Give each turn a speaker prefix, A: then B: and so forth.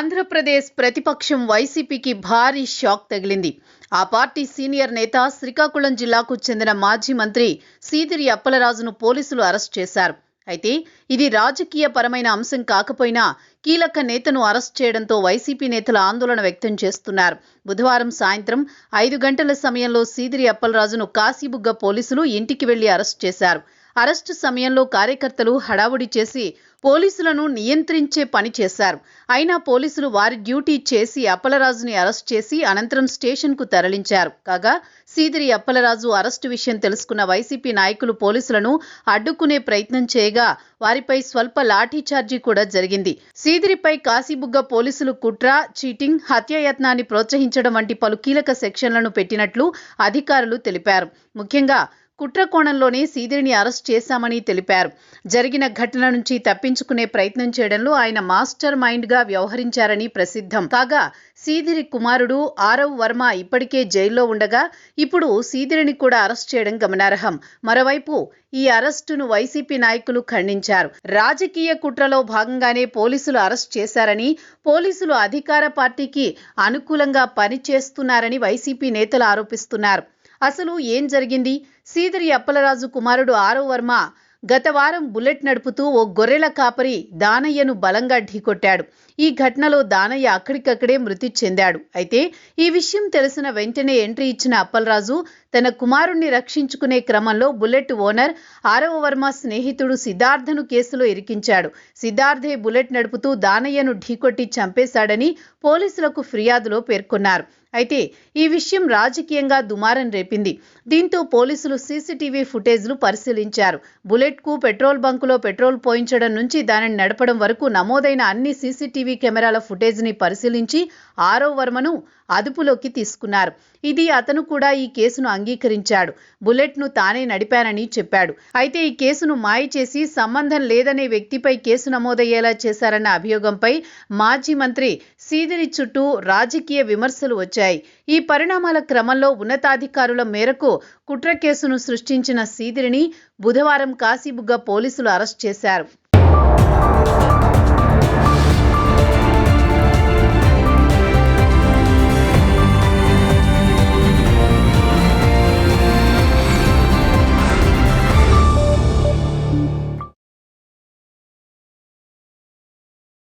A: ఆంధ్రప్రదేశ్ ప్రతిపక్షం వైసీపీకి భారీ షాక్ తగిలింది. ఆ పార్టీ సీనియర్ నేత శ్రీకాకుళం జిల్లాకు చెందిన మాజీ మంత్రి సీదిరి అప్పలరాజును పోలీసులు అరెస్ట్ చేశారు. అయితే ఇది రాజకీయ పరమైన అంశం కాకపోయినా కీలక నేతను అరెస్ట్ చేయడంతో వైసీపీ నేతలు ఆందోళన వ్యక్తం చేస్తున్నారు. బుధవారం సాయంత్రం 5 గంటల సమయంలో సీదిరి అప్పలరాజును కాశీబుగ్గ పోలీసులు ఇంటికి వెళ్లి అరెస్ట్ చేశారు. అరెస్టు సమయంలో కార్యకర్తలు హడావుడి చేసి పోలీసులను నియంత్రించే పని చేశారు. అయినా పోలీసులు వారి డ్యూటీ చేసి అప్పలరాజుని అరెస్ట్ చేసి అనంతరం స్టేషన్కు తరలించారు. కాగా సీదిరి అప్పలరాజు అరెస్టు విషయం తెలుసుకున్న వైసీపీ నాయకులు పోలీసులను అడ్డుకునే ప్రయత్నం చేయగా వారిపై స్వల్ప లాఠీచార్జీ కూడా జరిగింది. సీదిరిపై కాశీబుగ్గ పోలీసులు కుట్ర, చీటింగ్, హత్యాయత్నాన్ని ప్రోత్సహించడం వంటి పలు కీలక సెక్షన్లను పెట్టినట్లు అధికారులు తెలిపారు. ముఖ్యంగా కుట్ర కోణంలోనే సీదిరిని అరెస్ట్ చేశామని తెలిపారు. జరిగిన ఘటన నుంచి తప్పించుకునే ప్రయత్నం చేయడంలో ఆయన మాస్టర్ మైండ్ గా వ్యవహరించారని ప్రసిద్ధం. కాగా సీదిరి కుమారుడు ఆరవ్ వర్మ ఇప్పటికే జైల్లో ఉండగా ఇప్పుడు సీదిరిని కూడా అరెస్ట్ చేయడం గమనార్హం. మరోవైపు ఈ అరెస్టును వైసీపీ నాయకులు ఖండించారు. రాజకీయ కుట్రలో భాగంగానే పోలీసులు అరెస్ట్ చేశారని, పోలీసులు అధికార పార్టీకి అనుకూలంగా పనిచేస్తున్నారని వైసీపీ నేతలు ఆరోపిస్తున్నారు. అసలు ఏం జరిగింది? సీదిరి అప్పలరాజు కుమారుడు ఆరవ్ వర్మ గత వారం బుల్లెట్ నడుపుతూ ఓ గొర్రెల కాపరి దానయ్యను బలంగా ఢీకొట్టాడు. ఈ ఘటనలో దానయ్య అక్కడికక్కడే మృతి చెందాడు. అయితే ఈ విషయం తెలిసిన వెంటనే ఎంట్రీ ఇచ్చిన అప్పలరాజు తన కుమారుణ్ణి రక్షించుకునే క్రమంలో బుల్లెట్ ఓనర్ ఆరవ వర్మ స్నేహితుడు సిద్ధార్థను కేసులో ఇరికించాడు. సిద్ధార్థే బుల్లెట్ నడుపుతూ దానయ్యను ఢీకొట్టి చంపేశాడని పోలీసులకు ఫిర్యాదులో పేర్కొన్నారు. అయితే ఈ విషయం రాజకీయంగా దుమారం రేపింది. దీంతో పోలీసులు సీసీటీవీ ఫుటేజ్లు పరిశీలించారు. బుల్లెట్కు పెట్రోల్ బంకులో పెట్రోల్ పోయించడం నుంచి దానిని నడపడం వరకు నమోదైన అన్ని సీసీటీవీ కెమెరాల ఫుటేజ్ని పరిశీలించి ఆరవ్ వర్మను అదుపులోకి తీసుకున్నారు. అతను కూడా ఈ కేసును అంగీకరించాడు. బుల్లెట్ను తానే నడిపానని చెప్పాడు. అయితే ఈ కేసును మాయ చేసి సంబంధం లేదనే వ్యక్తిపై కేసు నమోదయ్యేలా చేశారన్న అభియోగంపై మాజీ మంత్రి సీదిరి చుట్టూ రాజకీయ విమర్శలు వచ్చాయి. ఈ పరిణామాల క్రమంలో ఉన్నతాధికారుల మేరకు కుట్ర కేసును సృష్టించిన సీదిరిని బుధవారం కాశీబుగ్గ పోలీసులు అరెస్ట్ చేశారు.